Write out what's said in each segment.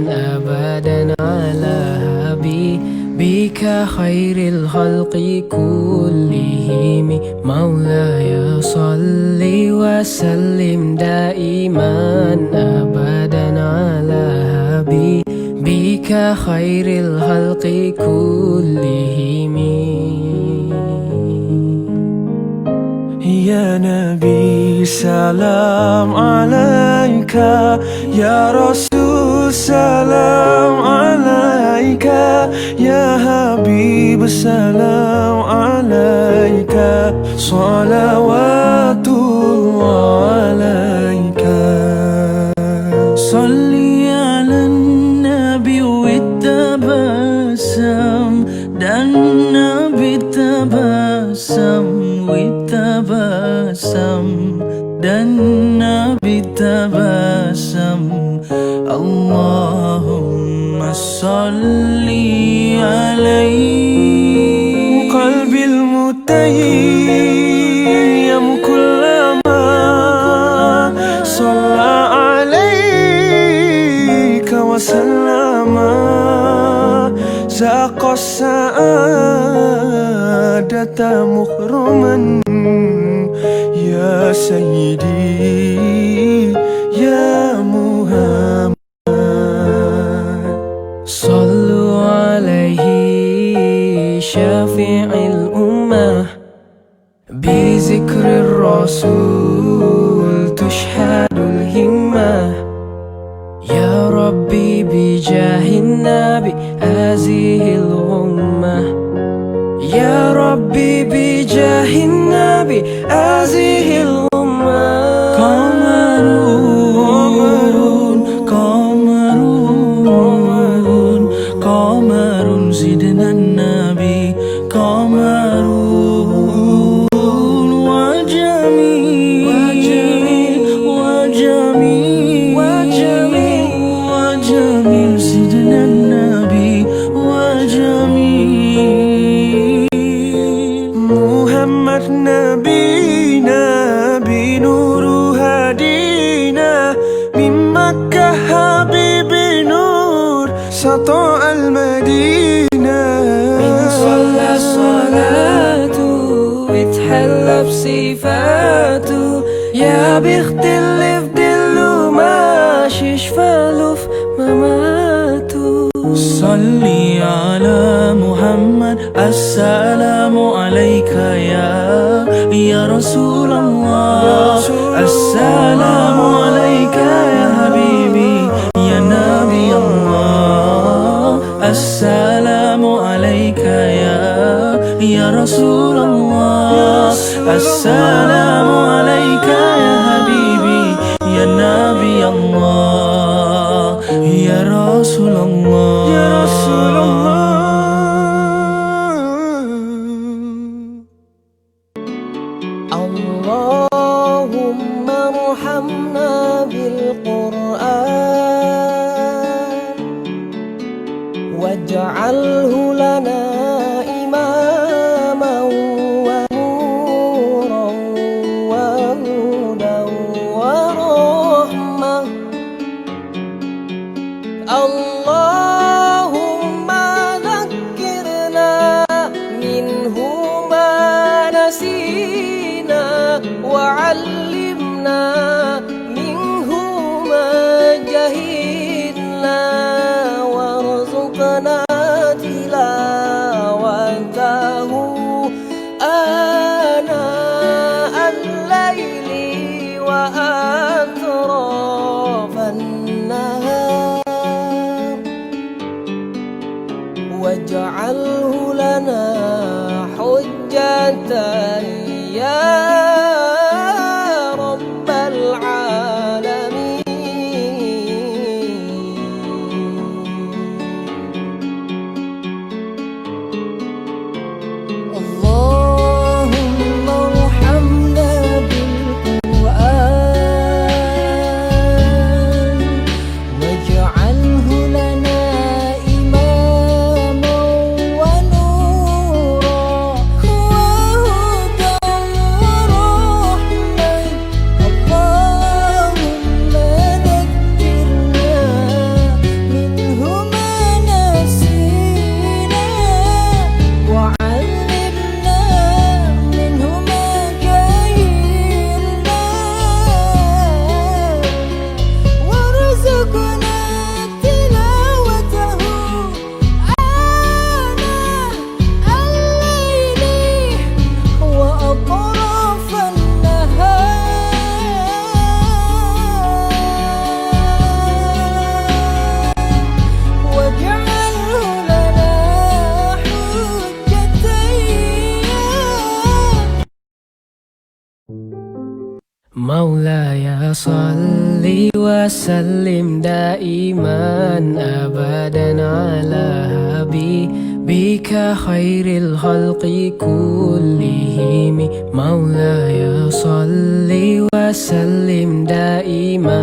أبدا على حبيبك خير الخلق كلهم. مولاي صل وسلم دائما أبدا على حبيبك خير الخلق كلهم. يا نبي سلام عليك، يا رسول سلام عليك، يا حبيب سلام عليك، صلوات الله عليك. صلي على النبي والتبسم، dan Nabi tabasam, witabasam, dan Nabi tabasam. Allahumma salli alaihi. Qalbi al-mutayyam kullama salla alaika wa sallama, zaqa sa'adata mukhraman ya sayyidi ya Muhammad. صلوا عليه شافع الأمة، بذكر الرسول تشهد الهمة. يا ربي بجاه النبي هذه الأمة، يا ربي بجاه النبي هذه الأمة. قمرون قمرون قمرون سيدنا النبي، قمرون وجميل وجميل وجميل وجميل وجميل سيدنا النبي وجميل. محمد نبينا بنور هدينا، من مكة حبيب نور سطع المدينة. من صلى الصلاة وتحلى بصفاته، يا بيختلف دلو ماشي شفاله في مماته. صلي على محمد، السلام عليك يا رسول الله، السلام عليك يا حبيبي يا نبي الله، السلام عليك يا رسول الله، السلام عليك يا حبيبي يا نبي الله، يا رسول الله يا رسول الله. اللهم ارحمنا بالقرآن، واجعله لنا إماما ونورا وهدى ورحمة. اللهم ذكرنا منه ما نسينا، وعلمنا منه ما جهلنا، وارزقنا تلاوته آناء الليل وأطراف النهار، واجعله لنا حجة يا رب العالمين. اللهم ارحمنا بالقرآن، واجعله لنا إماما ونورا وهدى مولاي صل وسلم دائما أبدا على حبيبك خير الخلق كلهم مولاي صل وسلم دائما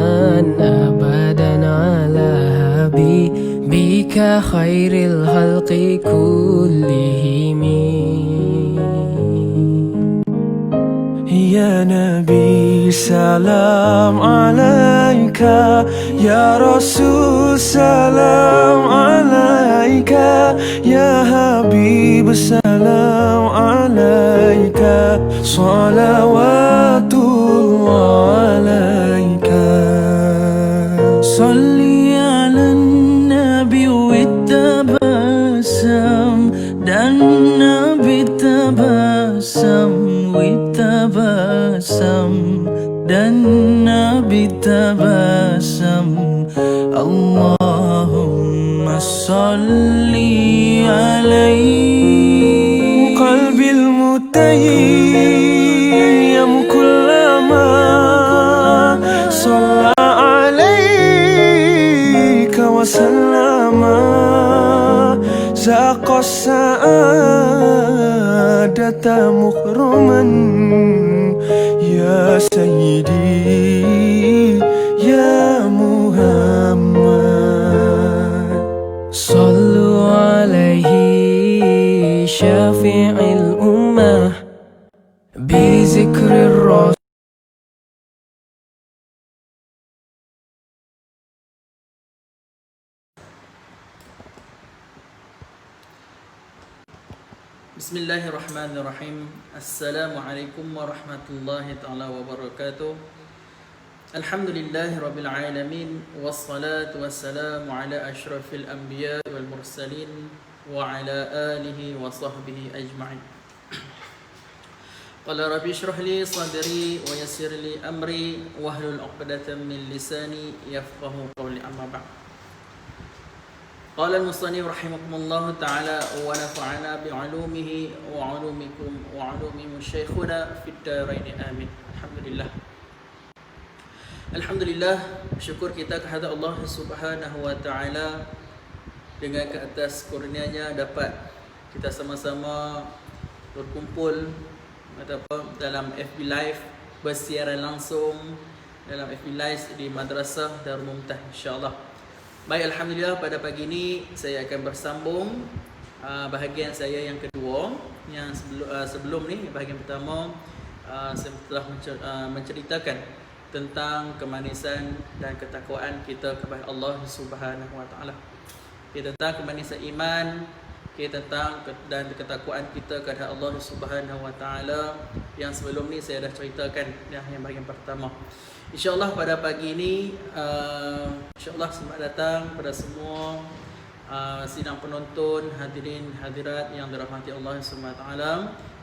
أبدا على حبيبك خير الخلق كلهم Ya Nabi salam alaika, Ya Rasul salam alaika, Ya Habib salam alaika, salawatullah alaika. Salli ala Nabi wittabasam, dan Nabi tabasam tabasam, dan Nabi tabasam. Allahumma salli alaihi. Qalbil mutayyam kullama salla alaika wa sallama zaqa sa'adata mukhraman ya sayyidi ya Muhammad. Sallu alaihi syafi'il ummah bi zikrir rasul. Bismillahirrahmanirrahim. Assalamualaikum warahmatullahi ta'ala wabarakatuh. Alhamdulillahi rabbil alamin. Wassalatu wassalamu ala ashrafil anbiya wal mursalin wa ala alihi wa sahbihi ajma'in. Qala rabbi shrah li sadri wa yassir li amri wahlul 'uqdatam min lisani yafqahu qawli, amma ba'd. Qala al-musannif rahimahumullah ta'ala wa nafa'ana bi'ulumihi wa 'ulumikum wa 'ulumi masyayikhuna fid dharain amin. Alhamdulillah. Alhamdulillah, syukur kita kehadrat Allah Subhanahu wa taala dengan ke atas kurnianya dapat kita sama-sama berkumpul dalam FB Live, bersiaran langsung dalam FB Live di Madrasah Darul Mumtah, insya-Allah. Baik, alhamdulillah, pada pagi ini saya akan bersambung bahagian saya yang kedua. Yang sebelum ni, bahagian pertama, saya telah menceritakan tentang kemanisan dan ketakwaan kita kepada Allah Subhanahu Wa Taala. Tentang kemanisan iman, tentang dan ketakwaan kita kepada Allah Subhanahu Wa Taala. Yang sebelum ni saya dah ceritakan yang bahagian pertama. InsyaAllah pada pagi ini, InsyaAllah selamat datang pada semua sidang penonton, hadirin hadirat yang dirahmati Allah SWT.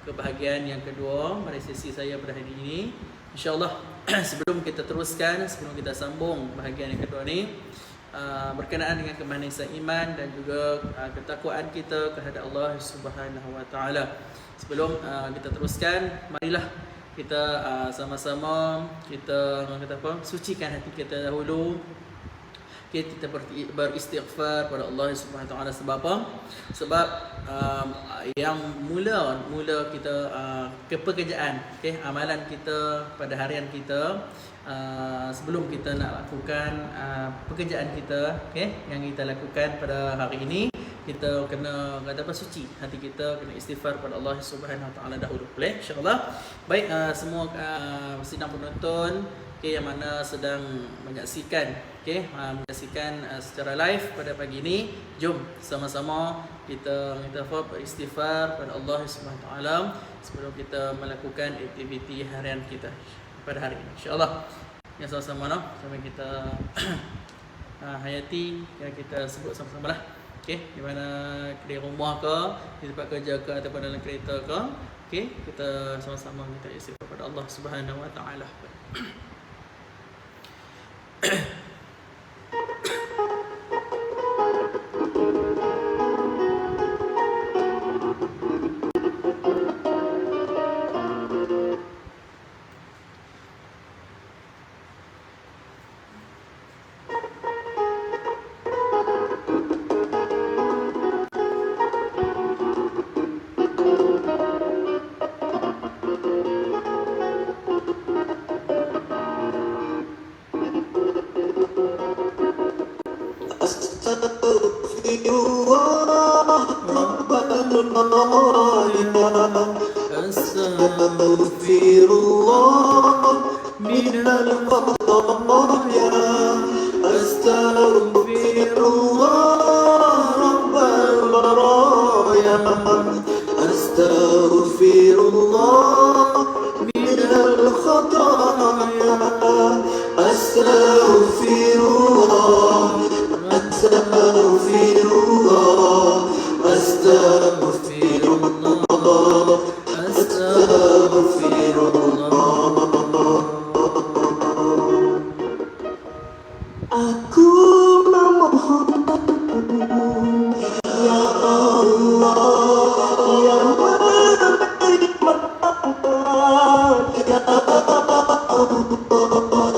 Kebahagiaan yang kedua pada sesi saya pada hari ini, InsyaAllah. Sebelum kita teruskan, sebelum kita sambung bahagian yang kedua ni, berkenaan dengan kemanisan iman dan juga ketakwaan kita kepada Allah SWT. Sebelum kita teruskan, marilah kita sama-sama kita sucikan hati kita dahulu. Kita beristighfar pada Allah Subhanahu Wa Taala. Sebab apa? Sebab yang mula kita pekerjaan, amalan kita pada harian kita, sebelum kita nak lakukan pekerjaan kita, yang kita lakukan pada hari ini, kita kena suci hati kita, kena istighfar pada Allah Subhanahu Wa Taala dahulu. Boleh, insya-Allah. Baik, semua sidang penonton yang mana sedang menyaksikan secara live pada pagi ini, jom sama-sama kita beristighfar pada Allah Subhanahu Wa Taala sebelum kita melakukan aktiviti harian kita pada hari ini, insya-Allah. Yang sama-sama sampai kita hayati, kita sebut sama-sama lah. Di mana di rumah ke, di tempat kerja ke, ataupun dalam kereta ke, kita sama-sama minta istighfar kepada Allah Subhanahu Wa Taala. Astaghfirullah minal khataya. Astaghfirullah rabbal baraya. Astaghfirullah minal khataya. Astaghfirullah. Astaghfirullah. Astaghfirullah. Astaghfirullah. Aku memohon ya Allah yang memberi maaf ya dari segala dosa ya Allah.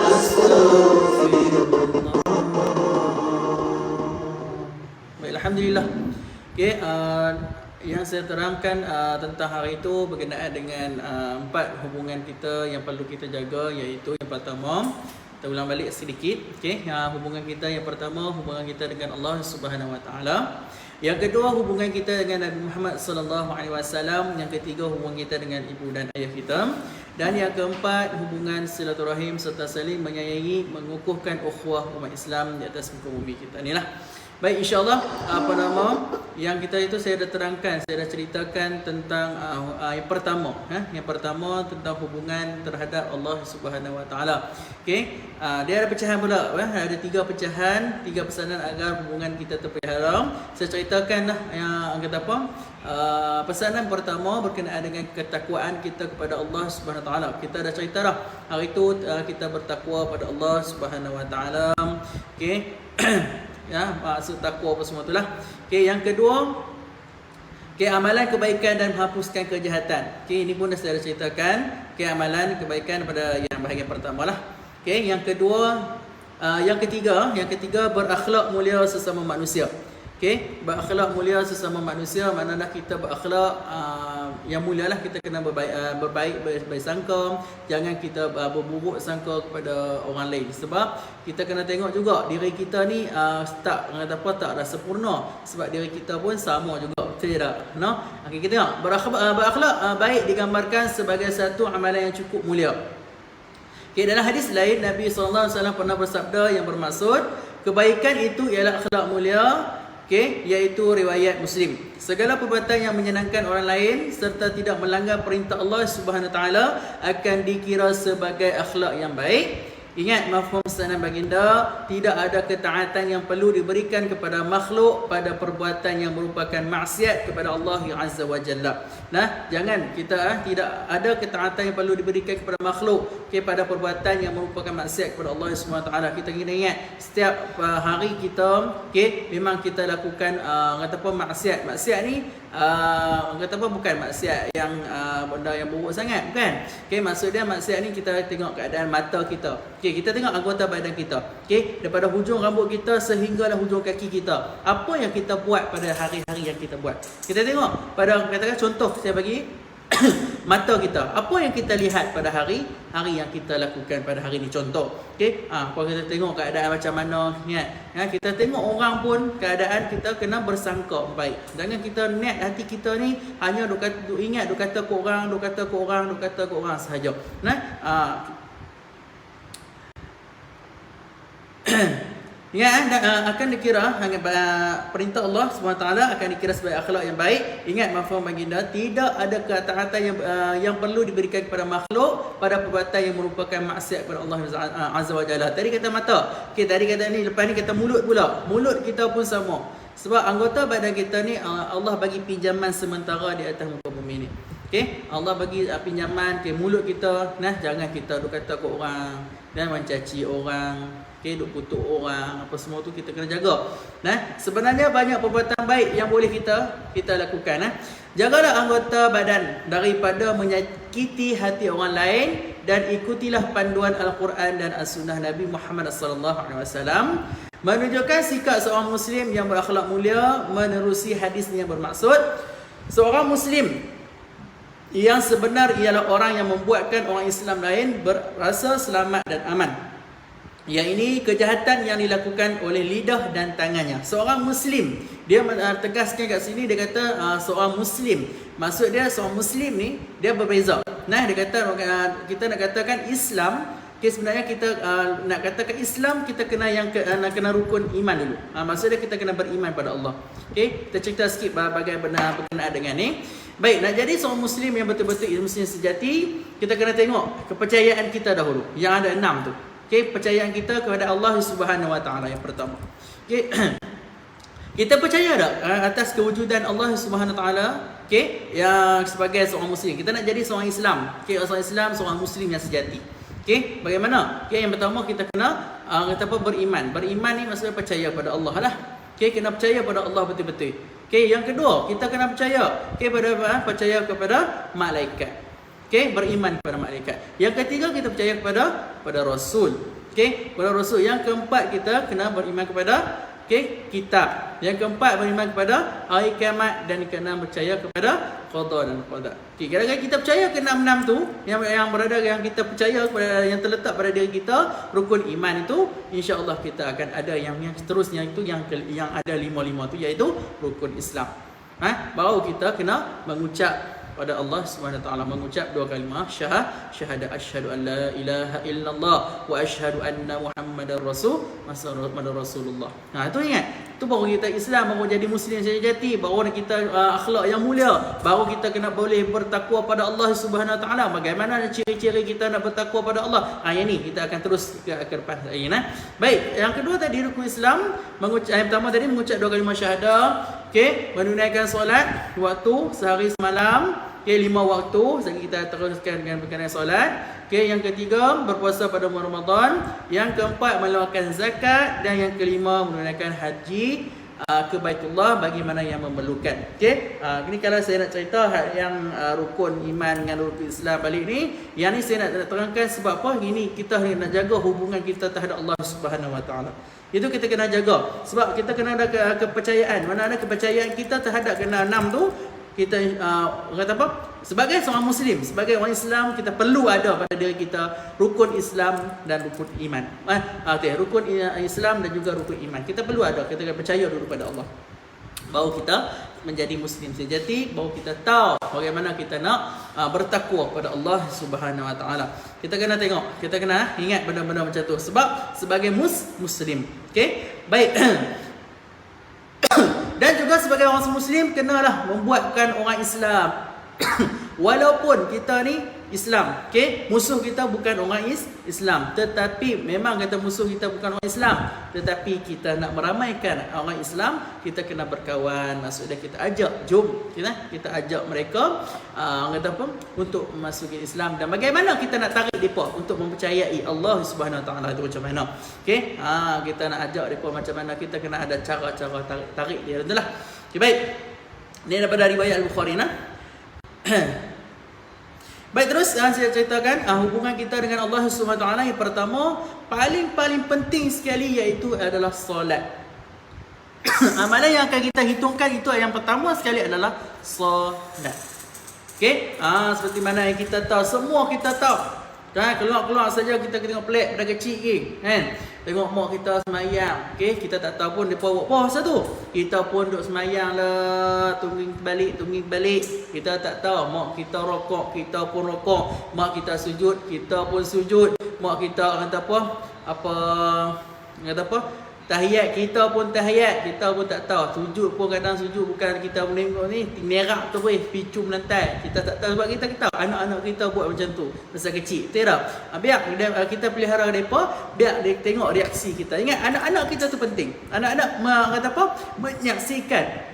Astaghfirullah. Baik, alhamdulillah. Okey, yang saya terangkan tentang hari itu berkenaan dengan 4 hubungan kita yang perlu kita jaga, iaitu yang pertama, kita ulang balik sedikit. Okey, hubungan kita yang pertama, hubungan kita dengan Allah Subhanahu Wa Taala. Yang kedua, hubungan kita dengan Nabi Muhammad sallallahu alaihi wasallam. Yang ketiga, hubungan kita dengan ibu dan ayah kita. Dan yang keempat, hubungan silaturahim serta saling menyayangi, mengukuhkan ukhuwah umat Islam di atas muka bumi kita. Inilah. Baik, insya-Allah yang kita itu saya dah terangkan, saya dah ceritakan tentang yang pertama, yang pertama tentang hubungan terhadap Allah Subhanahu Wa Taala. Okey, dia ada pecahan pula, ada 3 pecahan, 3 pesanan agar hubungan kita terpelihara. Saya ceritakanlah yang kata apa? Pesanan pertama berkenaan dengan ketakwaan kita kepada Allah Subhanahu Wa Taala. Kita dah cerita dah hari itu kita bertakwa pada Allah Subhanahu Wa Taala. Okey. Ya, maksud takwa apa semua itulah. Okey, yang kedua, amalan kebaikan dan menghapuskan kejahatan. Okey, ini pun dah saya ceritakan. Okey, amalan kebaikan pada yang bahagian pertama lah. Okey, yang kedua, yang ketiga berakhlak mulia sesama manusia. Okey, berakhlak mulia sesama manusia maknanya kita berakhlak yang mulialah, kita kena berbaik sangka, jangan kita berburuk sangka kepada orang lain. Sebab kita kena tengok juga diri kita ni tak ada sempurna, sebab diri kita pun sama juga, betul tak? No? Okey, kita tengok berakhlak baik digambarkan sebagai satu amalan yang cukup mulia. Okey, dalam hadis lain Nabi sallallahu alaihi wasallam pernah bersabda yang bermaksud kebaikan itu ialah akhlak mulia. Okey, iaitu riwayat Muslim. Segala perbuatan yang menyenangkan orang lain serta tidak melanggar perintah Allah Subhanahu Wa Taala akan dikira sebagai akhlak yang baik. Ingat mafhum pesanan baginda, tidak ada ketaatan yang perlu diberikan kepada makhluk pada perbuatan yang merupakan maksiat kepada Allah Azza wa Jalla. Nah, jangan kita tidak ada ketaatan yang perlu diberikan kepada makhluk pada perbuatan yang merupakan maksiat kepada Allah Subhanahu Wa Taala. Kita kena ingat setiap hari kita memang kita lakukan maksiat. Maksiat ni bukan maksiat yang benda yang buruk sangat, bukan. Maksud dia maksiat ni kita tengok keadaan mata kita. Kita tengok anggota badan kita. Daripada hujung rambut kita sehinggalah hujung kaki kita. Apa yang kita buat pada hari-hari yang kita buat. Kita tengok pada katakan contoh saya bagi mata kita. Apa yang kita lihat pada hari yang kita lakukan pada hari ni, contoh. Kalau kita tengok keadaan macam mana, kita tengok orang pun keadaan kita kena bersangka baik. Jangan kita niat hati kita ni hanya duk kata ke orang sahaja. Akan dikira perintah Allah SWT akan dikira sebagai akhlak yang baik. Ingat mafhum baginda, tidak ada ketaatan yang perlu diberikan kepada makhluk pada perbuatan yang merupakan maksiat kepada Allah Azza wa Jalla. Tadi kata mata, tadi kata ni, lepas ni kata mulut pula. Mulut kita pun sama. Sebab anggota badan kita ni Allah bagi pinjaman sementara di atas muka bumi ni. Allah bagi pinjaman mulut kita. Jangan kita duk kata ke orang dan mencaci orang, duk kutuk orang, apa semua tu kita kena jaga. Sebenarnya banyak perbuatan baik yang boleh kita lakukan. Jagalah anggota badan daripada menyakiti hati orang lain dan ikutilah panduan Al-Quran dan As-Sunnah Nabi Muhammad SAW. Menunjukkan sikap seorang Muslim yang berakhlak mulia menerusi hadis yang bermaksud seorang Muslim yang sebenar ialah orang yang membuatkan orang Islam lain berasa selamat dan aman. Yang ini kejahatan yang dilakukan oleh lidah dan tangannya. Seorang Muslim, dia tegaskan kat sini, dia kata seorang Muslim. Maksud dia seorang Muslim ni, dia berbeza. Nah, dia kata kita nak katakan Islam, sebenarnya kita nak katakan Islam, kita kena kena rukun iman dulu. Maksudnya kita kena beriman pada Allah. Okey, kita cerita sikit bagaimana berkenaan dengan ni. Baik, nak jadi seorang Muslim yang betul-betul Muslim sejati, kita kena tengok kepercayaan kita dahulu. Yang ada 6 tu. Okey, percayaan kita kepada Allah Subhanahu Wa Taala yang pertama. Okey. Kita percaya tak atas kewujudan Allah Subhanahu Wa Taala? Okey, yang sebagai seorang Muslim, kita nak jadi seorang Islam. Okey, seorang Islam, seorang Muslim yang sejati. Okey, bagaimana? Okey, yang pertama kita kena beriman. Beriman ni maksudnya percaya pada Allah lah. Okey, kena percaya pada Allah betul-betul. Okey, yang kedua, kita kena percaya percaya kepada malaikat. Okey, beriman kepada malaikat. Yang ketiga, kita percaya kepada Rasul. Okey, kepada Rasul. Yang keempat, kita kena beriman kepada kitab. Yang keempat, beriman kepada hari kiamat dan kena percaya kepada qada dan qadar. Okey, kadang-kadang kita percaya ke 6 tu yang berada, yang kita percaya kepada, yang terletak pada diri kita, rukun iman itu, insya-Allah kita akan ada yang seterusnya itu yang ada 5 tu, iaitu rukun Islam. Baru kita kena mengucap pada Allah Subhanahu Wa Taala, mengucap 2 kalimah syahadah, asyhadu an la ilaha illallah wa asyhadu anna Muhammadar Rasulullah. Itu ingat, itu baru kita Islam, baru jadi Muslim sejati, baru kita akhlak yang mulia, baru kita kena boleh bertakwa pada Allah Subhanahu Wa Taala. Bagaimana ciri-ciri kita nak bertakwa pada Allah? Yang ini kita akan terus ke depan lagi. Baik, yang kedua tadi rukun Islam, yang pertama tadi mengucap 2 kalimah syahadah. Okey, menunaikan solat waktu sehari semalam. Okey, 5 waktu. Sekarang kita teruskan dengan berkenaan solat. Okey, yang ketiga berpuasa pada bulan Ramadan. Yang keempat melakukan zakat dan yang kelima menunaikan haji ke Baitullah bagi mana yang memerlukan. Okey, ini kalau saya nak cerita yang rukun iman dengan rukun Islam balik ni, yang ni saya nak terangkan sebab apa? Ini kita nak jaga hubungan kita terhadap Allah Subhanahu Wa Taala. Itu kita kena jaga. Sebab kita kena ada kepercayaan. Mana ada kepercayaan kita terhadap kena 6 tu, kita kata apa? Sebagai seorang Muslim, sebagai orang Islam, kita perlu ada pada diri kita rukun Islam dan rukun iman. Rukun Islam dan juga rukun iman. Kita perlu ada, kita kena percaya dulu pada Allah. Baru kita menjadi Muslim sejati, baru kita tahu bagaimana kita nak bertakwa kepada Allah Subhanahu Wa Taala. Kita kena tengok, kita kena ingat benda-benda macam tu. Sebab sebagai Muslim, okey, baik. Dan juga sebagai orang Muslim, kenalah membuatkan orang Islam. Walaupun kita ni Islam, okey, musuh kita bukan orang Islam, tetapi memang kata musuh kita bukan orang Islam, tetapi kita nak meramaikan orang Islam, kita kena berkawan. Maksudnya kita ajak, jom kita ajak mereka kata apa, untuk memasuki Islam. Dan bagaimana kita nak tarik mereka untuk mempercayai Allah Subhanahu Wa Taala itu macam mana? Okey, kita nak ajak mereka macam mana, kita kena ada cara-cara tarik dia. Itulah. Okey, baik. Ini daripada riwayat Al-Bukhari Baik, terus saya ceritakan hubungan kita dengan Allah Subhanahu Wa Taala. Yang pertama, paling penting sekali, iaitu adalah solat. Amalan yang akan kita hitungkan itu yang pertama sekali adalah solat. Okey, seperti mana yang kita tahu, semua kita tahu. Keluar saja kita tengok pelik pada kecil kan. Tengok mak kita semayang, okey, kita tak tahu pun depa buat apa masa tu. Kita pun duk semayang lah, tunggu balik. Kita tak tahu mak kita rokok, kita pun rokok. Mak kita sujud, kita pun sujud. Mak kita kata apa? Tahiyat, kita pun tahiyat, kita pun tak tahu. Sujud pun kadang sujud bukan kita menengok ni, merak tu picu melantai. Kita tak tahu sebab kita tahu anak-anak kita buat macam tu masa kecil. Betul tak? Biar kita pelihara depa, biar dia tengok reaksi kita. Ingat, anak-anak kita tu penting. Anak-anak menyaksikan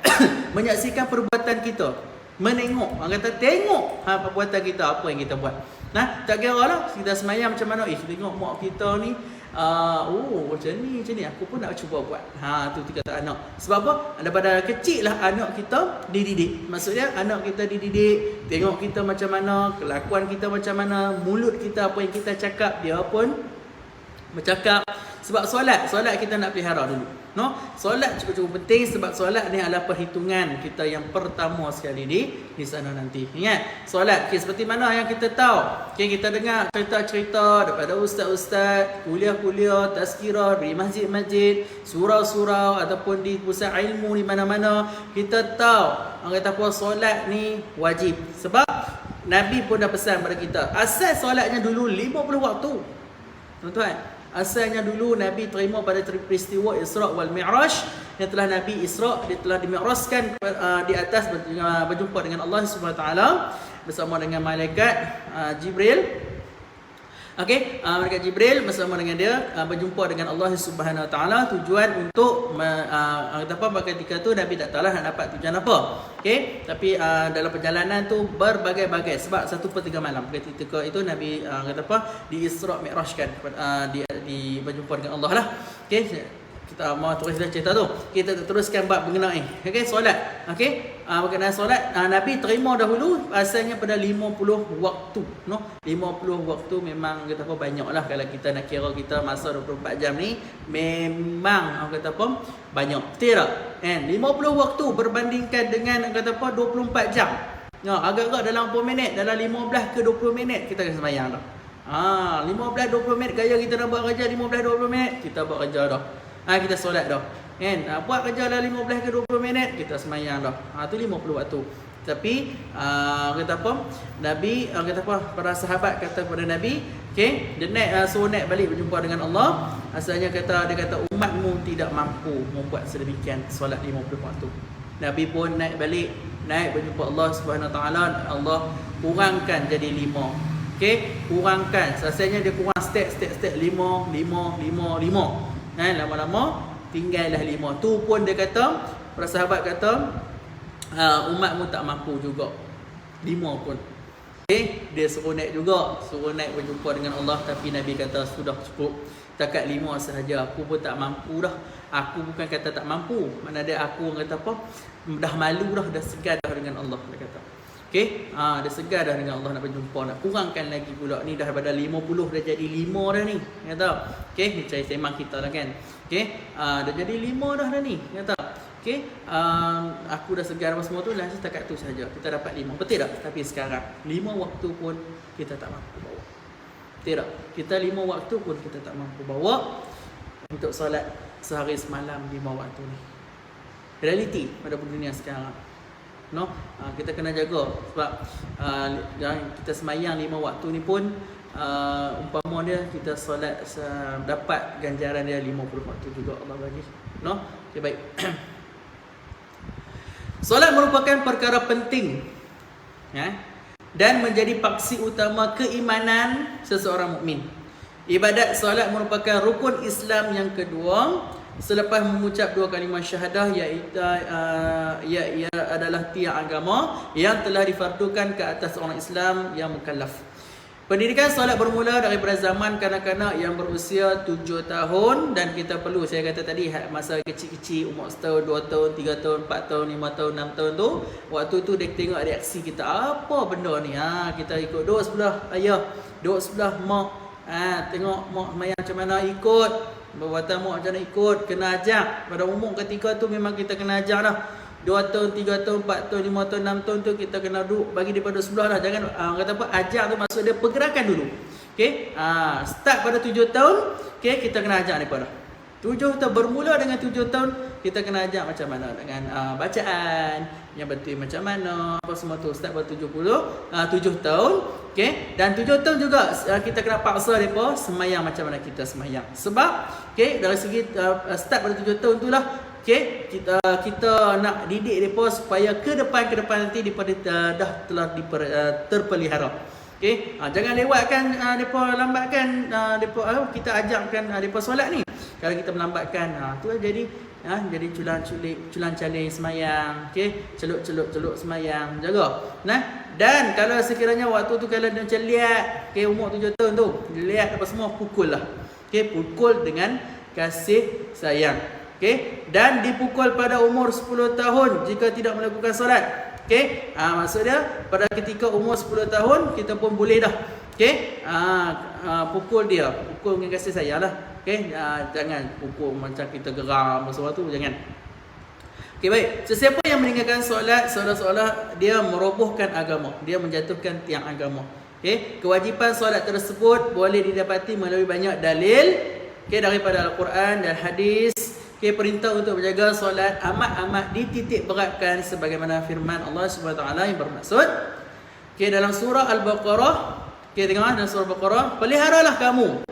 menyaksikan perbuatan kita. Menengok. Orang kata tengok perbuatan kita, apa yang kita buat. Nah, tak kira lah kita semayang macam mana. Tengok mak kita ni macam ni aku pun nak cuba buat. Tu kata anak. Sebab apa? Daripada kecil lah anak kita dididik. Maksudnya anak kita dididik, tengok kita macam mana, kelakuan kita macam mana, mulut kita apa yang kita cakap, dia pun bercakap. Sebab solat kita nak pelihara dulu. No? Solat cukup penting sebab solat ni adalah perhitungan kita yang pertama sekali di sana nanti. Ingat, solat seperti mana yang kita tahu. Kita dengar cerita-cerita daripada ustaz-ustaz, kuliah-kuliah, tazkirah di masjid-masjid, surau-surau ataupun di pusat ilmu di mana-mana. Kita tahu orang kata apa, solat ni wajib. Sebab Nabi pun dah pesan pada kita. Asal solatnya dulu 50 waktu. Tuan-tuan, asalnya dulu Nabi terima pada peristiwa Isra' wal Mi'raj yang telah Nabi Isra' dia telah dimi'rajkan di atas berjumpa dengan Allah Subhanahu Wa Taala bersama dengan malaikat Jibril. Okey, malaikat Jibril bersama dengan dia berjumpa dengan Allah Subhanahu Wa Taala. Tujuan untuk ketika tu Nabi tak tahulah nak dapat tujuan apa. Okey, tapi dalam perjalanan tu berbagai-bagai sebab 1/3 malam ketika itu Nabi di Isra' Mi'rajkan di berjumpa dengan Allah lah. Okey, kita mau terus dah cerita tu. Kita teruskan bab mengenai solat. Berkenaan solat, Nabi terima dahulu asalnya pada 50 waktu, no. 50 waktu memang kata apa banyaklah kalau kita nak kira kita masa 24 jam ni memang kata apa banyak. Betul tak? 50 waktu berbandingkan dengan kata apa 24 jam. Agak-agak dalam 40 minit, dalam 15 ke 20 minit kita akan sembahyang dah. 15-20 minit gaya kita nak buat kerja 15-20 minit kita buat kerja dah. Kita solat dah. Buat kerja dah 15 ke 20 minit kita sembahyang dah. Tu 50 waktu. Tapi kata apa? Nabi kata apa? Para sahabat kata kepada Nabi, dia suruh naik balik berjumpa dengan Allah. Asalnya dia kata umatmu tidak mampu membuat sedemikian solat 50 waktu. Nabi pun naik balik, naik berjumpa Allah Subhanahu Wa Taala. Allah kurangkan jadi 5. Kurangkan. Asalnya dia kurang step 5. Lama-lama tinggallah 5. Tu pun dia kata, para sahabat kata umatmu tak mampu juga 5 pun. Dia suruh naik juga, suruh naik berjumpa dengan Allah. Tapi Nabi kata sudah cukup, takat 5 sahaja. Aku pun tak mampu dah. Aku bukan kata tak mampu, mana ada aku kata apa, dah malu dah segan dah dengan Allah, dia kata. Dah segar dah dengan Allah nak berjumpa, nak kurangkan lagi pula ni dah daripada 50 dah jadi 5 dah ni, kata. Ni cari sembang kita lah kan. Dah jadi 5 dah ni, kata. Aku dah segar apa semua tu lah, setakat tu saja kita dapat 5. Betul tak? Tapi sekarang 5 waktu pun kita tak mampu bawa. Betul tak? Kita 5 waktu pun kita tak mampu bawa untuk solat sehari semalam 5 waktu ni. Realiti pada dunia sekarang. No, kita kena jaga sebab kita semayang 5 waktu ni pun umpama dia kita solat dapat ganjaran dia 50 waktu juga Allah bagi. No, baik. Solat merupakan perkara penting dan menjadi paksi utama keimanan seseorang mukmin. Ibadat solat merupakan rukun Islam yang kedua selepas mengucap 2 kalimah syahadah, iaitu ia adalah tiang agama yang telah difardukan ke atas orang Islam yang mukallaf. Pendidikan solat bermula daripada zaman kanak-kanak yang berusia 7 tahun dan kita perlu, saya kata tadi, masa kecil-kecil umur setahun, 2 tahun, 3 tahun, 4 tahun, 5 tahun, 6 tahun tu, waktu tu dia tengok reaksi kita, apa benda ni, kita ikut duduk sebelah ayah, duduk sebelah mak, tengok mak semayang macam mana ikut, perbuatan mak macam mana ikut, kena ajak. Pada umur ketika tu memang kita kena ajak dah. 2 tahun, 3 tahun, 4 tahun, 5 tahun, 6 tahun tu kita kena duduk bagi daripada sebelah dah. Jangan kata apa, ajak tu maksud dia pergerakan dulu. Start pada 7 tahun, kita kena ajak daripada 7 tahun, bermula dengan 7 tahun kita kena ajak macam mana dengan bacaan yang betul macam mana, apa semua tu. Start pada 7 tahun. Dan 7 tahun juga kita kena paksa mereka semayang macam mana kita semayang. Sebab dari segi start pada 7 tahun tu lah, kita nak didik mereka supaya ke depan nanti mereka dah telah terpelihara. Jangan lewatkan mereka, lambatkan mereka, kita ajakkan mereka solat ni. Kalau kita melambatkan, tu jadi jadi culang-caling semayang, okey, celuk semayang, jaga. Dan kalau sekiranya waktu tu kalau dia macam liat, okey, umur 7 tahun tu, liat apa semua, pukul lah. Okey, pukul dengan kasih sayang. Okey, dan dipukul pada umur 10 tahun jika tidak melakukan solat. Okey, maksudnya pada ketika umur 10 tahun kita pun boleh dah. Okey, pukul dengan kasih sayang lah. Okey, jangan pukul macam kita geram sesuatu, jangan. Okey, baik. Sesiapa yang meninggalkan solat seolah-olah dia merobohkan agama, dia menjatuhkan tiang agama. Okey, kewajipan solat tersebut boleh didapati melalui banyak dalil, okey, daripada Al-Quran dan hadis. Okey, perintah untuk menjaga solat amat dititik beratkan sebagaimana firman Allah Subhanahu Wa Taala yang bermaksud, okey, dalam surah Al-Baqarah, okey, tengok dalam surah Al-Baqarah, peliharalah kamu.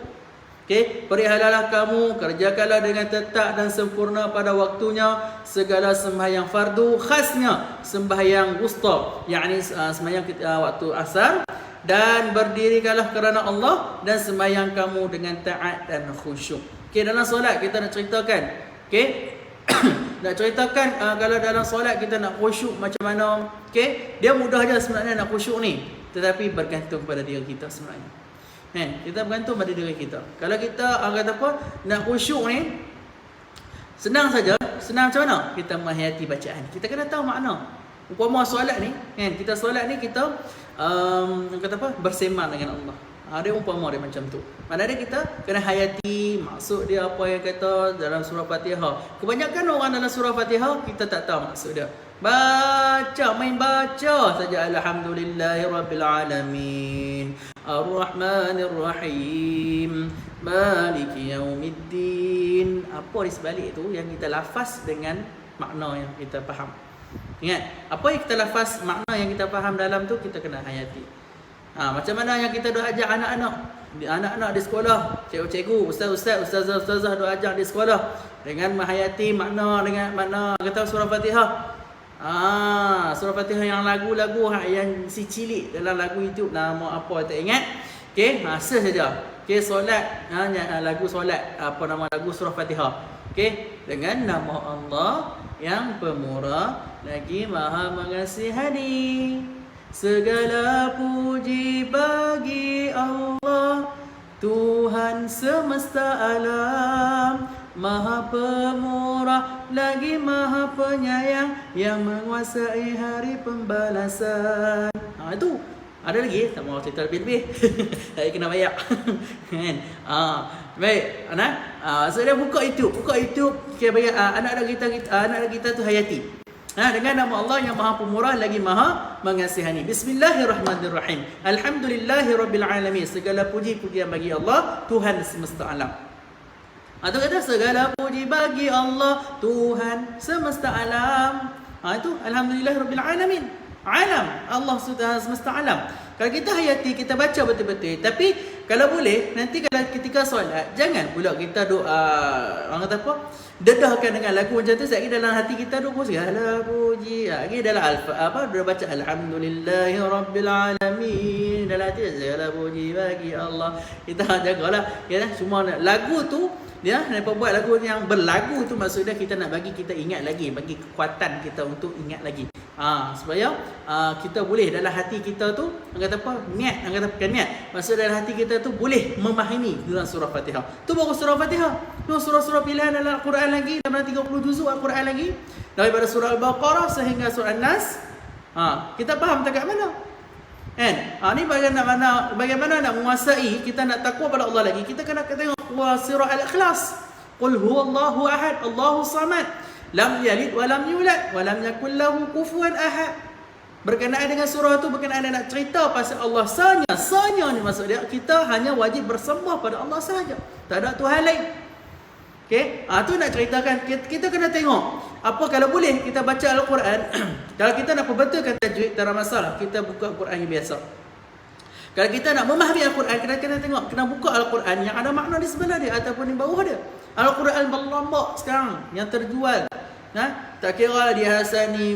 Okey, peliharalah kamu, kerjakanlah dengan tetap dan sempurna pada waktunya segala sembahyang fardu, khasnya sembahyang wusta, yakni sembahyang waktu asar, dan berdirikanlah kerana Allah dan sembahyang kamu dengan taat dan khusyuk. Okey, dalam solat kita nak ceritakan, okey, nak ceritakan kalau dalam solat kita nak khusyuk macam mana. Okey, dia mudah je sebenarnya nak khusyuk ni, tetapi bergantung pada diri kita sebenarnya. Kita bergantung pada diri kita. Kalau kita kata apa, nak khusyuk ni senang saja. Senang macam mana? Kita menghayati bacaan. Kita kena tahu makna. Umpama solat ni, kita solat ni kita kata apa, berseman dengan Allah. Dia umpama dia macam tu. Maknanya kita kena hayati maksud dia apa yang kata dalam surah Fatihah. Kebanyakan orang dalam surah Fatihah kita tak tahu maksud dia. Main baca saja. Alhamdulillahirabbil alamin, Ar-Rahmanir-Rahim, Maliki Yaumiddin. Apa di sebalik tu yang kita lafaz dengan makna yang kita faham. Ingat, apa yang kita lafaz, makna yang kita faham dalam tu kita kena hayati. Macam mana yang kita duk ajar anak-anak di sekolah, cikgu-cikgu, ustazah duk ajar di sekolah dengan menghayati makna, dengan makna kata surah Fatihah. Surah Fatihah yang lagu-lagu yang si cilik dalam lagu itu, nama apa tak ingat. Okey, saja. Okey, solat, lagu solat, apa nama lagu surah Fatihah. Okey, dengan nama Allah yang pemurah lagi maha mengasihani. Segala puji bagi Allah, Tuhan semesta alam, Maha Pemurah lagi Maha Penyayang, yang menguasai hari pembalasan. Itu ada lagi, tak mau cerita lebih-lebih. Tak kena bayar. Kan? Baik, anak. So dia buka YouTube, okay, bayar anak-anak kita tu hayati. Dengan nama Allah yang Maha Pemurah lagi Maha Mengasihani. Bismillahirrahmanirrahim. Alhamdulillahirabbil alamin. Segala puji-pujian bagi Allah, Tuhan semesta alam. Atau kata segala puji bagi Allah, Tuhan semesta alam. Itu alhamdulillahirabbil alamin. Alam, Allah sudah semesta alam. Kalau kita hayati, kita baca betul-betul. Tapi kalau boleh, nanti kalau ketika solat, jangan pula kita doa, orang kata apa, dedahkan dengan lagu macam tu. Sekali dalam hati kita doa segala puji. Lagi dalam dia baca alhamdulillahirabbil alamin. Dalam hati segala puji bagi Allah. Kita jagalah, ya, semua lagu tu. Dia nak buat lagu yang berlagu tu, maksudnya kita nak bagi kita ingat lagi, bagi kekuatan kita untuk ingat lagi. Supaya kita boleh dalam hati kita tu, kata apa, niat, bukan niat, maksud dalam hati kita tu boleh memahami dalam surah Fatihah. Tu baru surah Fatihah. Tu surah-surah pilihan dalam Al-Quran lagi, dalam 30 juzuk Al-Quran lagi, daripada surah Al-Baqarah sehingga surah An-Nas. Kita faham tak kat mana? Ni bagaimana nak menguasai, kita nak takwa pada Allah lagi, kita kena tengok surah Al-Ikhlas. Qul huwallahu ahad, Allahu samad, lam yalid wa lam yulad wa lam yakul lahu kufuwan ahad. Berkenaan dengan surah tu, berkenaan nak cerita pasal Allah sanya ni, maksud dia kita hanya wajib bersembah pada Allah sahaja, tak ada Tuhan lain. Okey, tu nak ceritakan, kita kena tengok apa, kalau boleh kita baca Al-Quran. Kalau kita nak perbetulkan tajwid, tak ada masalah, kita buka Al-Quran yang biasa. Kalau kita nak memahami Al-Quran, kita kena tengok, kena buka Al-Quran yang ada makna di sebelah dia ataupun di bawah dia. Al-Quran berlombok sekarang yang terjual. Tak kira dia hasani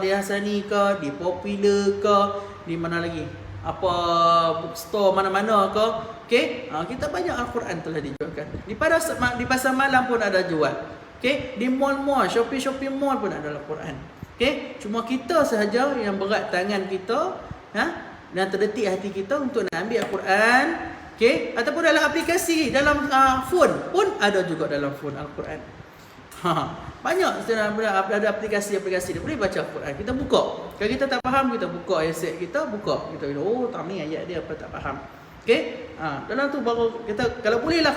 dihasani ke, di Popular ke, di mana lagi, apa bookstore mana-mana ke. Okey, kita banyak Al-Quran telah dijualkan. Di pasar malam pun ada jual. Okey, di mall-mall, shopping mall pun ada dalam Quran. Okey, cuma kita sahaja yang berat tangan kita, dan terdetik hati kita untuk nak ambil Al-Quran. Okey, ataupun dalam aplikasi, dalam phone pun ada juga dalam phone Al-Quran. Banyak ada aplikasi dia boleh baca Al-Quran. Kita buka. Kalau kita tak faham, kita buka ayat kita, buka. Kita oh, tak ni ayat dia apa tak faham. Okey? Dalam tu baru kita kalau bolehlah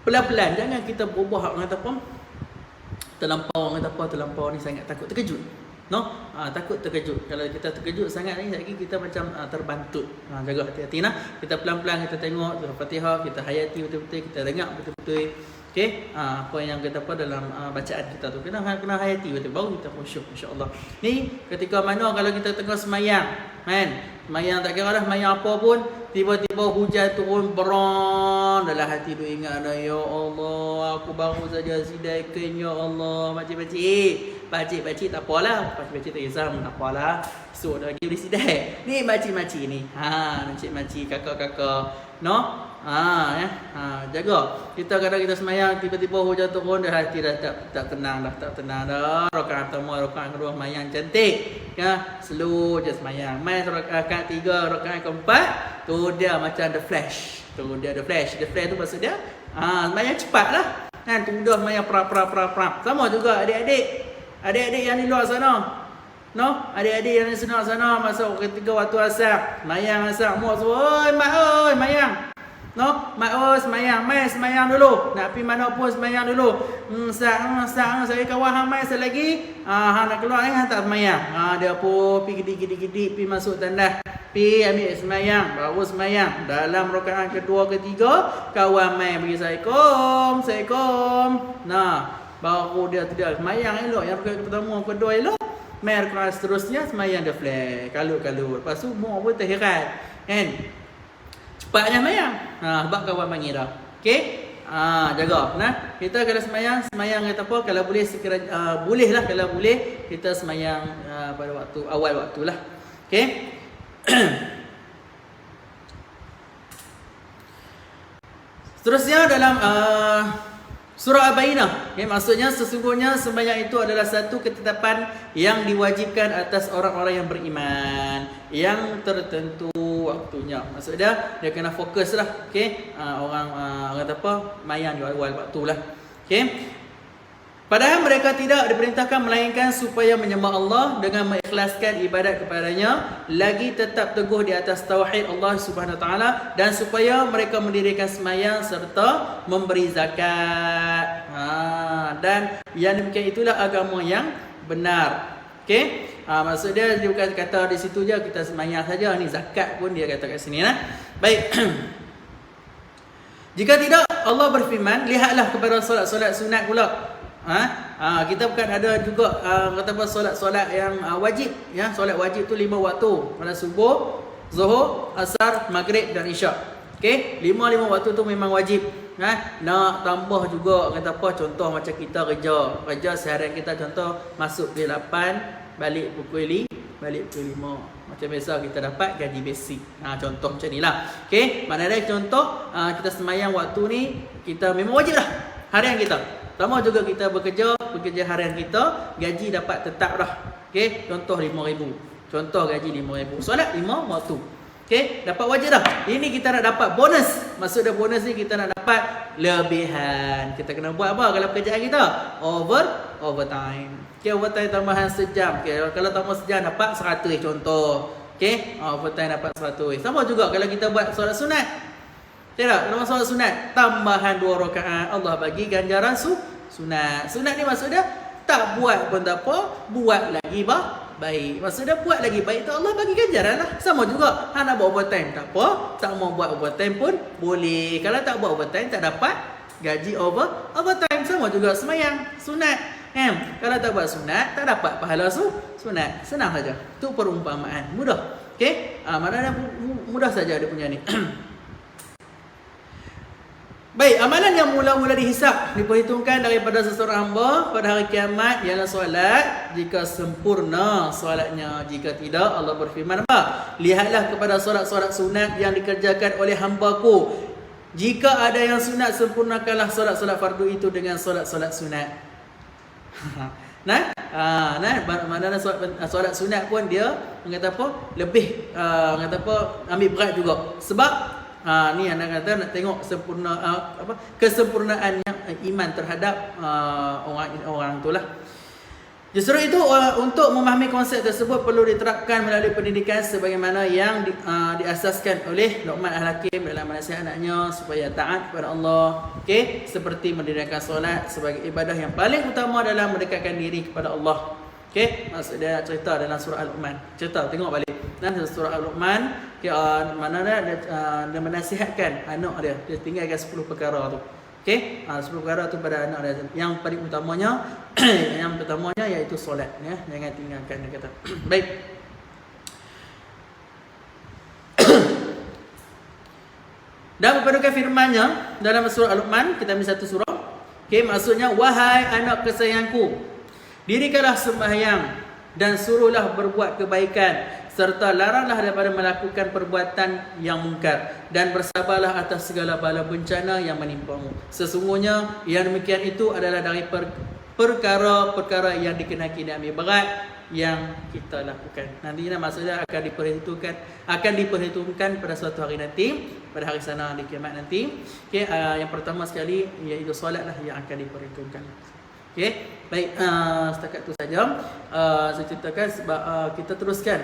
pelan-pelan, jangan kita berubah orang kata apa? Terlampau ni sangat takut terkejut. No? Takut terkejut. Kalau kita terkejut sangat ni, lagi kita macam terbantut. Jaga hati-hati nah. Kita pelan-pelan kita tengok surah Fatihah, kita hayati betul-betul, kita dengar betul-betul. Okey, apa yang kita apa dalam bacaan kita tu kena hayati betul baru kita khusyuk insya-Allah. Ni ketika mana kalau kita tengah semayang, kan? Semayang tak kira dah semayang apa pun, tiba-tiba hujan turun beron dalam hati tu ingat dah, ya Allah, aku baru saja sidaikan, ya Allah, Pakcik tak apalah, pakcik tak kisah, tak apalah. So lagi boleh sidai. Ni makcik-makcik ni. Makcik-makcik, kakak-kakak. No? Jaga. Kita kadang kita semayang tiba-tiba hujan turun dah hati dah tak tenang dah. Rakaat pertama, rakaat kedua semayang cantik. Ya, slow je semayang. Main rakaat 3, rakaat keempat, tu dia macam the flash. The flash tu maksud dia semayang cepatlah. Kan tu dah semayang prap. Sama juga adik-adik yang di luar sana. No, adik-adik yang di sana masuk ketika waktu asar, semayang asar, mak suruh, "Oi, mak oi, semayang." No, mak oi semayang, mai semayang dulu. Nak pergi mana pun semayang dulu. Sang saya kawan hang mai selagi. Hang nak keluar ni hang tak semayang. Dia pun pergi gidi-gidi pergi masuk tandas. Pergi ambil semayang, baru semayang. Dalam rakaat kedua ketiga, kawan mai bagi Assalamualaikum. Nah, baru dia tidak semayang elok. Yang rakaat pertama, kedua elok. Mai rakaat seterusnya semayang dia flash. Kalut-kalut. Lepas tu semua pun terheran. Kan? Cepatnya semayang. Sebab kawan panggil dah. Okey? Jaga. Nah, kita kalau semayang kata apa? Kalau boleh bolehlah kalau boleh kita semayang pada waktu awal waktulah. Okey? Seterusnya dalam surah Al-Bayyinah, maksudnya sesungguhnya sembahyang itu adalah satu ketetapan yang diwajibkan atas orang-orang yang beriman, yang tertentu waktunya. Maksudnya dia kena fokus lah. Okay? Orang kata apa, mayang di awal waktulah. Okay? Padahal mereka tidak diperintahkan melainkan supaya menyembah Allah dengan mengikhlaskan ibadat kepadanya, lagi tetap teguh di atas tauhid Allah Subhanahu Wa Taala, dan supaya mereka mendirikan sembahyang serta memberi zakat. Dan yang demikian itulah agama yang benar. Okey? Maksud dia bukan kata di situ je kita sembahyang saja, ni zakat pun dia kata kat sini lah. Baik. Jika tidak, Allah berfirman, lihatlah kepada solat-solat sunat pula. Kita bukan ada juga kata apa solat-solat yang wajib, ya. Solat wajib tu 5 waktu, pada subuh, zuhur, asar, maghrib dan isyak. Okey, 5 waktu tu memang wajib. Nak tambah juga kata apa, contoh macam kita kerja seharian kita, contoh masuk pukul 8, balik pukul 5. Macam biasa kita dapat gaji basic. Contoh macam nilah. Okey, maknanya contoh kita sembahyang waktu ni kita memang wajib lah harian kita. Sama juga kita bekerja harian kita, gaji dapat tetap dah. Okey, contoh 5,000. Contoh gaji 5,000. Solat 5 waktu. Okey, dapat wajib dah. Ini kita nak dapat bonus. Maksud dia bonus ni kita nak dapat lebihan. Kita kena buat apa kalau pekerjaan kita? Overtime. Okey, overtime tambahan sejam. Okey, kalau tambah sejam dapat 100 contoh. Okey, overtime dapat 100. Sama juga kalau kita buat solat sunat. Tak, kalau solat sunat tambahan 2 rakaat, Allah bagi ganjaran sunat. Sunat ni maksud dia tak buat pun tak apa, buat lagi baik. Maksud dia buat lagi baik tu Allah bagi ganjaran lah. Sama juga, hang nak buat overtime tak apa, tak mau buat overtime pun boleh. Kalau tak buat overtime tak dapat gaji overtime. Sama juga semayang sunat. Kalau tak buat sunat tak dapat pahala sunat. Senang saja. Tu perumpamaan, mudah. Okey? Maknanya mudah saja dia punya ni. Baik, amalan yang mula-mula dihisap, diperhitungkan daripada seseorang hamba pada hari kiamat ialah solat jika sempurna solatnya. Jika tidak, Allah berfirman apa? Lihatlah kepada solat-solat sunat yang dikerjakan oleh hamba-Ku Jika ada yang sunat, sempurnakanlah solat-solat fardu itu dengan solat-solat sunat. Mana solat sunat pun dia kata apa? Lebih kata apa? Ambil berat juga. Sebab ni anak kata nak tengok sempurna kesempurnaan yang iman terhadap orang itulah. Justru itu untuk memahami konsep tersebut perlu diterapkan melalui pendidikan sebagaimana yang diasaskan oleh Luqman Al-Hakim dalam menasihat anaknya supaya taat kepada Allah. Okey, seperti mendirikan solat sebagai ibadah yang paling utama dalam mendekatkan diri kepada Allah. Okey, maksud dia cerita dalam surah Al-Luqman. Cerita tengok balik. Dalam surah Al-Luqman, mana dia menasihatkan anak dia tinggalkan 10 perkara tu. Okey, 10 perkara tu pada anak dia. Yang paling utamanya iaitu solat, ya. Jangan tinggalkan, dia kata. Baik. Dan berpadukan firman-Nya dalam surah Al-Luqman, kita ambil satu surah. Okey, maksudnya wahai anak kesayangku, dirikanlah sembahyang dan suruhlah berbuat kebaikan serta laranglah daripada melakukan perbuatan yang mungkar dan bersabarlah atas segala bala bencana yang menimpamu. Sesungguhnya yang demikian itu adalah dari perkara-perkara yang dikenaki dan ambil berat yang kita lakukan. Nantinya maksudnya akan diperhitungkan pada suatu hari nanti, pada hari sana di kiamat nanti. Okey, yang pertama sekali iaitu solatlah yang akan diperhitungkan. Okey, baik, setakat tu saja saya ceritakan sebab kita teruskan.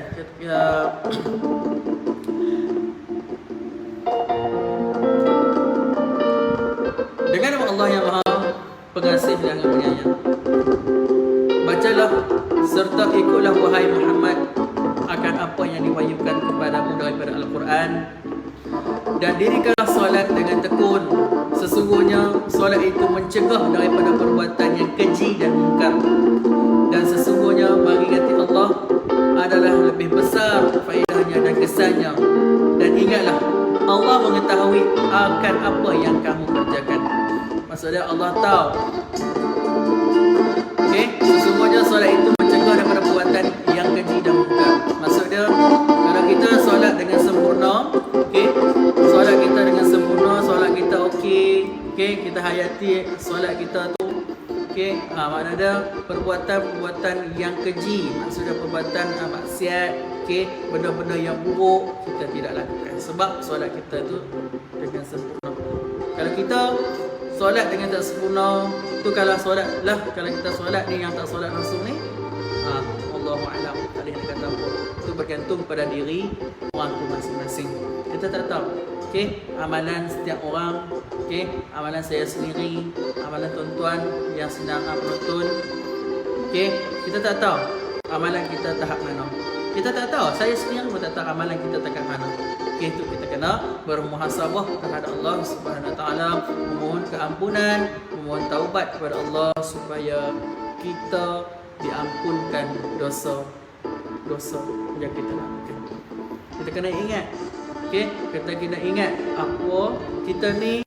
Dengan nama Allah yang Maha Pengasih dan Penyayang. Bacalah serta ikutlah wahai Muhammad akan apa yang diwahyukan kepadamu daripada Al-Quran, dan dirikanlah solat dengan tekun. Sesungguhnya solat itu mencegah daripada perbuatan yang keji dan mungkar, dan sesungguhnya bagi hati Allah adalah lebih besar faedahnya dan kesannya. Dan ingatlah, Allah mengetahui akan apa yang kamu kerjakan. Maksudnya Allah tahu. Okey, sesungguhnya solat itu mencegah daripada perbuatan yang keji dan mungkar. Maksudnya kalau kita solat dengan sempurna, okey, solat kita dengan sempurna, solat kita okey, kita hayati solat kita tu, okey, maknanya perbuatan-perbuatan yang keji, maksudnya perbuatan maksiat, okey, benda-benda yang buruk kita tidak lakukan sebab solat kita tu dengan sempurna. Kalau kita solat dengan tak sempurna, tu kalau kita solat ni yang tak solat langsung ni, Allahu a'lam, tadi dia kata apa, itu bergantung pada diri orang tu masing-masing. Kita tak tahu. Okey, amalan setiap orang, okey, amalan saya sendiri, amalan tuan-tuan yang sedang menonton, okey, kita tak tahu amalan kita tahap mana. Kita tak tahu, saya sendiri pun tak tahu amalan kita tahap mana. Okey, itu kita kena bermuhasabah terhadap Allah Subhanahu Wa Taala, memohon keampunan, memohon taubat kepada Allah supaya kita diampunkan dosa yang kita lakukan. Kita kena ingat, okey, kita kena ingat apa kita ni,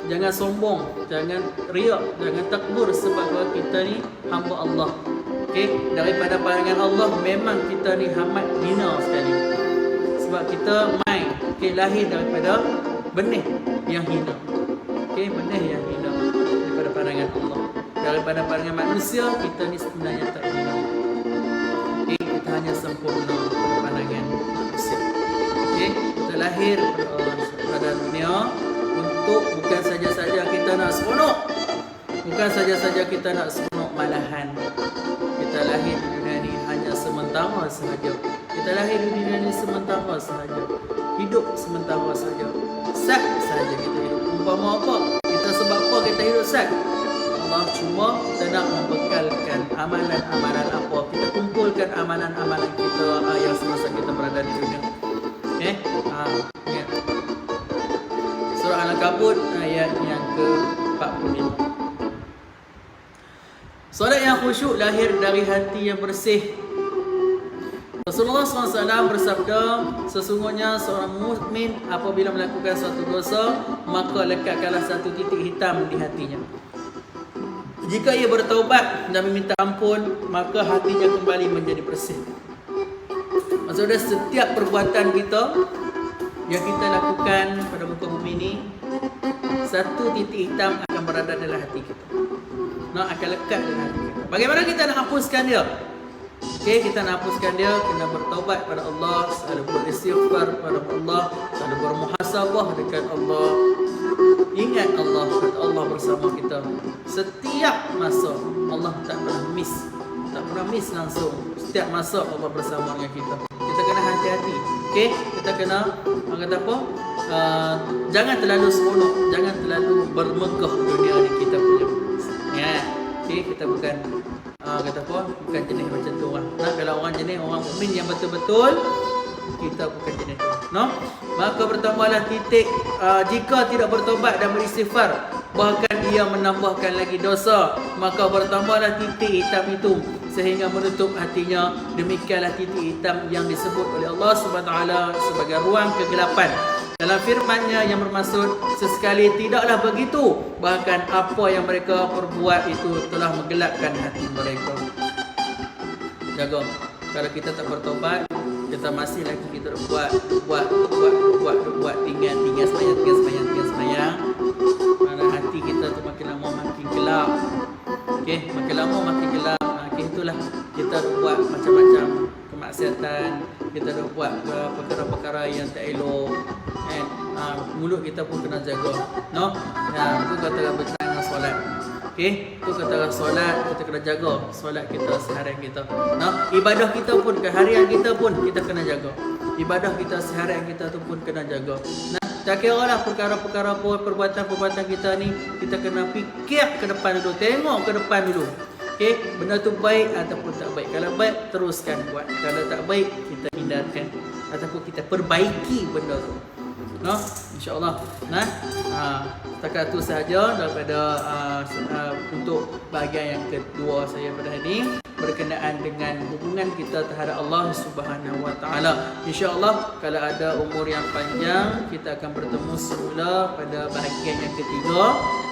jangan sombong, jangan riak, jangan takbur sebab kita ni hamba Allah. Okey, daripada pandangan Allah memang kita ni amat hina sekali. Sebab kita lahir daripada benih yang hina. Okey, benih yang hina daripada pandangan Allah. Daripada pandangan manusia, kita ni sebenarnya tak hina. Okey, kita hanya sempurna pandangan manusia. Okey, kita lahir pada dunia untuk bukan saja-saja kita nak seronok. Bukan saja-saja kita nak seronok, malahan kita lahir di dunia ni hanya sementara sahaja. Kita lahir di dunia ni sementara sahaja. Hidup sementara sahaja. Sat sahaja kita hidup. Umpama apa? Kita sebab apa kita hidup sat? Allah cuma kita nak membekalkan amalan-amalan apa. Kita kumpulkan amalan-amalan kita yang semasa kita berada di dunia. Okey? Ingat. Surah Al-Ankabut ayat yang ke-45. Solat yang khusyuk lahir dari hati yang bersih. Rasulullah SAW bersabda, sesungguhnya seorang mukmin apabila melakukan suatu dosa, maka lekatkanlah satu titik hitam di hatinya. Jika ia bertaubat dan meminta ampun, maka hatinya kembali menjadi bersih. Maksudnya setiap perbuatan kita yang kita lakukan pada muka bumi ini, satu titik hitam akan berada dalam hati kita. Akan lekat dalam hati kita. Bagaimana kita nak hapuskan dia? Okey, kita nak hapuskan dia, kena bertaubat pada Allah, selalu beristighfar pada Allah, selalu bermuhasabah dekat Allah. Ingat Allah, kata Allah bersama kita setiap masa. Allah tak pernah miss langsung. Setiap masa Allah bersama dengan kita. Kita kena hati-hati. Okey, kita kena kata apa? Jangan terlalu seronok, jangan terlalu bermegah dunia ni kita punya. Ya. Okey, kita bukan kata apa? Bukan jenis macam tu orang. Kalau orang jenis orang mukmin yang betul-betul, kita bukan jenis tu. Maka bertambahlah titik jika tidak bertobat dan beristighfar, bahkan ia menambahkan lagi dosa, maka bertambahlah titik hitam itu sehingga menutup hatinya. Demikianlah titik hitam yang disebut oleh Allah Subhanahu Wa Taala sebagai ruang kegelapan. Dalam firman-Nya yang bermaksud sesekali tidaklah begitu, bahkan apa yang mereka perbuat itu telah menggelapkan hati mereka. Jaga. Kalau kita tak bertobat, kita masih lagi kita buat tinggal semayang. Mana hati kita tu makin lama makin gelap. Okey, makin lama makin gelap. Itulah kita buat macam-macam kemaksiatan, kita buat perkara-perkara yang tak elok. Mulut kita pun kena jaga. Itu kata berkaitan dengan solat. Okey, itu kata solat, kita kena jaga solat kita seharian kita. Ibadah kita pun, keharian kita pun kita kena jaga. Ibadah kita seharian kita tu pun kena jaga. Tak kira lah perkara-perkara perbuatan-perbuatan kita ni, kita kena fikir ke depan dulu, tengok ke depan dulu. Okey, benda tu baik ataupun tak baik. Kalau baik, teruskan buat. Kalau tak baik, kita hindarkan ataupun kita perbaiki benda tu. InsyaAllah. Setakat itu sahaja daripada untuk bahagian yang kedua saya pada hari ini, berkenaan dengan hubungan kita terhadap Allah Subhanahu Wa Taala. InsyaAllah kalau ada umur yang panjang, kita akan bertemu semula pada bahagian yang ketiga.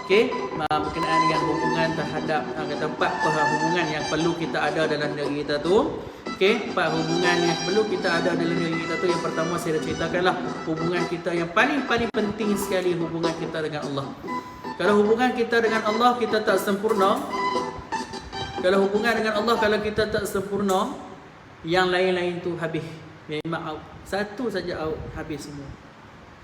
Okey, berkenaan dengan hubungan terhadap tempat hubungan yang perlu kita ada dalam diri kita tu. Okey, empat hubungan yang perlu kita ada dalam diri kita tu. Yang pertama saya dah ceritakanlah hubungan kita yang paling penting sekali, hubungan kita dengan Allah. Kalau hubungan kita dengan Allah kita tak sempurna, kalau hubungan dengan Allah kalau kita tak sempurna, yang lain-lain tu habis. Memang out. Satu saja out, habis semua.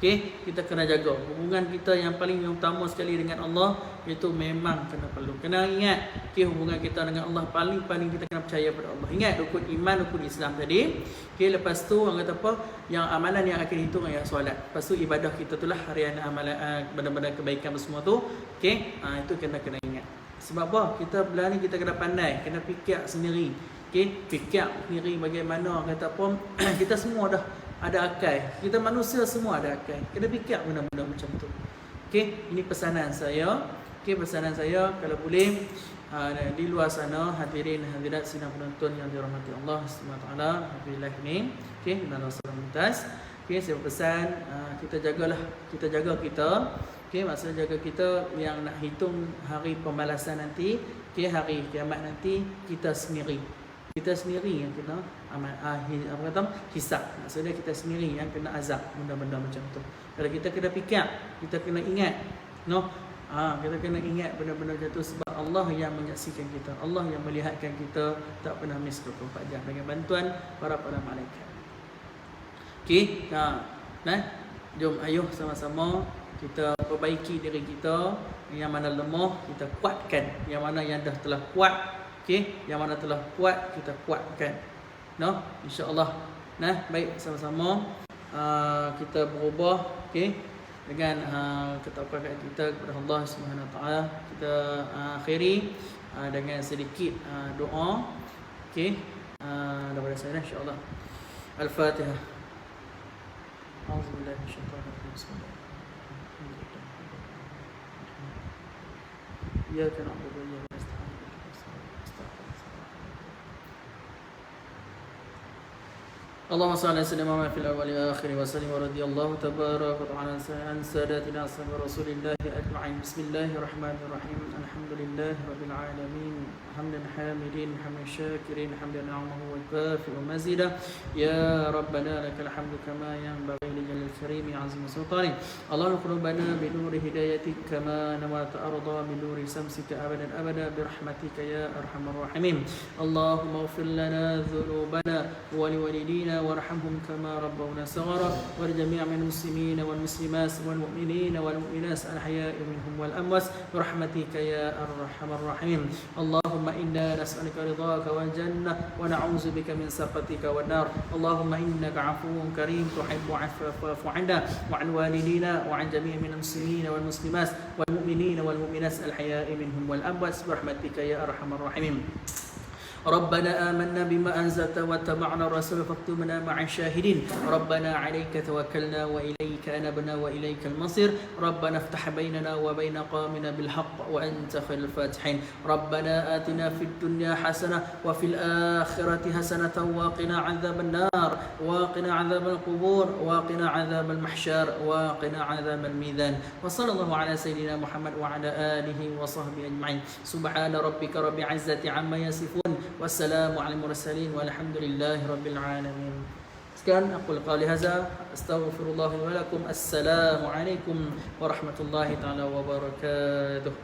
Okey, kita kena jaga hubungan kita yang paling utama sekali dengan Allah, itu memang kena perlu. Kena ingat, okey, hubungan kita dengan Allah paling kita kena percaya pada Allah. Ingat rukun iman, rukun Islam tadi. Okey, lepas tu orang kata apa? Yang amalan yang akan dihitung ialah solat. Lepas tu ibadah kita itulah harian amalan, benda-benda kebaikan semua tu. Okey, itu kena ingat. Sebab apa? Kita belah ni kita kena pandai, kena fikir sendiri. Okey, fikir sendiri bagaimana orang kata apa? Kita semua dah ada akal. Kita manusia semua ada akal. Kena fikir benda-benda macam tu. Okey, ini pesanan saya. Okey, pesanan saya kalau boleh di luar sana hadirin hadirat sidang penonton yang dirahmati Allah SWT, alhamdulillah ini. Okey, dalam salam mumtaz. Okey, saya pesan kita jaga kita. Okey, maksudnya jaga kita yang nak hitung hari pembalasan nanti. Okey, hari kiamat nanti kita sendiri yang kena hisab. Maksudnya kita sendiri yang kena azab benda-benda macam tu. Kalau kita kena fikir, kita kena ingat, kita kena ingat benda-benda macam tu, sebab Allah yang menyaksikan kita, Allah yang melihatkan kita, tak pernah miss 24 jam dengan bantuan para malaikat. Okey, jom ayuh sama-sama kita perbaiki diri kita. Yang mana lemah kita kuatkan, yang mana yang dah telah kuat, okey, yang mana telah kuat kita kuatkan. InsyaAllah. Baik, sama-sama kita berubah, okey, dengan ketakwaan kita kepada Allah Subhanahu Wa Taala. Kita akhiri dengan sedikit doa, okey, daripada saya, insya-Allah. Al-Fatihah. A'udzubillahi minasyaitanir rajim. Iyyaka na'budu wa iyyaka nasta'in. اللهم صل على سيدنا محمد في الأول والآخر وسلم ورضي الله تبارك وتعالى عن ساداتنا أصحاب رسول الله أجمعين. بسم الله الرحمن الرحيم. الحمد لله رب العالمين حمدا حامدين حمدا شاكرين حمدا نعمه وكافئ مزيدا. يا ربنا لك الحمد كما ينبغي لجلال الكريم عظيم سلطانه. اللهم قلوبنا بنور هدايتك كما نوات أرضا بنور شمسك أبدا أبدا برحمتك يا أرحم الراحمين. اللهم اغفر لنا ذنوبنا ولوالدينا وارحمهم كما ربونا صغارا ولجميع من المسلمين والمسلمات والمؤمنين والمؤمنات الأحياء منهم والأموات برحمتك يا أرحم الراحمين. اللهم إنا نسألك رضاك والجنة ونعوذ بك من سخطك والنار. اللهم إنك عفو كريم تحب العفو فاعف عنا وعن والدينا وعن جميع من المسلمين والمسلمات والمؤمنين والمؤمنات الأحياء منهم والأموات برحمتك يا أرحم الراحمين. ربنا آمنا بما أنزلت واتبعنا الرسول فاكتبنا مع الشاهدين. ربنا عليك توكلنا وإليك أنبنا وإليك المصير. ربنا افتح بيننا وبين قومنا بالحق وأنت خير الفاتحين. ربنا آتنا في الدنيا حسنة وفي الآخرة حسنة وقنا عذاب النار وقنا عذاب القبور وقنا عذاب المحشر وقنا عذاب الميزان. وصلى الله على سيدنا محمد وعلى آله وصحبه أجمعين. سبحان ربك رب العزة عما يصفون والسلام على المرسلين والحمد لله رب العالمين. Sekian aku qali hadza astaghfirullah wa lakum. Assalamu alaikum warahmatullahi taala wabarakatuh.